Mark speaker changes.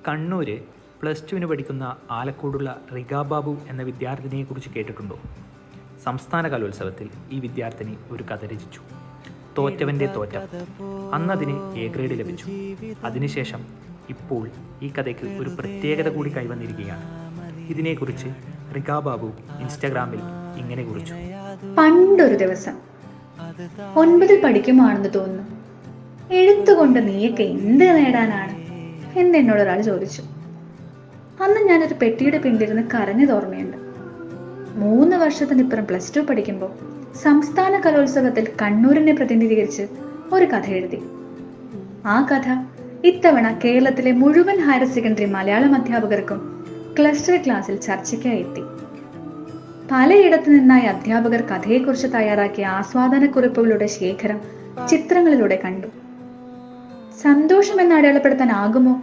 Speaker 1: കണ്ണൂര് +2 പഠിക്കുന്ന ആലക്കോടുള്ള റിഗ ബാബു എന്ന വിദ്യാർത്ഥിനിയെക്കുറിച്ച് കേട്ടിട്ടുണ്ടോ? സംസ്ഥാന കലോത്സവത്തിൽ ഈ വിദ്യാർത്ഥിനി ഒരു കഥ രചിച്ചു. തോറ്റവൻ്റെ തോറ്റം. അന്നതിന് A ഗ്രേഡ് ലഭിച്ചു. അതിനുശേഷം ഇപ്പോൾ ഈ കഥയ്ക്ക് ഒരു പ്രത്യേകത കൂടി കൈവന്നിരിക്കുകയാണ്. ഇതിനെക്കുറിച്ച് റിഗ ബാബു ഇൻസ്റ്റാഗ്രാമിൽ ഇങ്ങനെ കുറിച്ചു.
Speaker 2: പണ്ടൊരു ദിവസം 9ൽ പഠിക്കുമാണെന്ന് തോന്നുന്നു. എഴുത്തുകൊണ്ട് നീയൊക്കെ എന്ത് നേടാനാണ് എന്ന് എന്നോട് ഒരാൾ ചോദിച്ചു. അന്ന് ഞാനൊരു പെട്ടിയുടെ പിന്നിലിരുന്ന് കരഞ്ഞത് ഓർമ്മയുണ്ട്. 3 വർഷത്തിനിപ്പുറം +2 പഠിക്കുമ്പോൾ സംസ്ഥാന കലോത്സവത്തിൽ കണ്ണൂരിനെ പ്രതിനിധീകരിച്ച് ഒരു കഥ എഴുതി. ആ കഥ ഇത്തവണ കേരളത്തിലെ മുഴുവൻ ഹയർ സെക്കൻഡറി മലയാളം അധ്യാപകർക്കും ക്ലസ്റ്റർ ക്ലാസ്സിൽ ചർച്ചയ്ക്കായി എത്തി. പലയിടത്തു നിന്നായി അധ്യാപകർ കഥയെക്കുറിച്ച് തയ്യാറാക്കിയ ആസ്വാദനക്കുറിപ്പുകളുടെ ശേഖരം ചിത്രങ്ങളിലൂടെ കണ്ടു. സന്തോഷം എന്ന് അടയാളപ്പെടുത്താനാകുമോ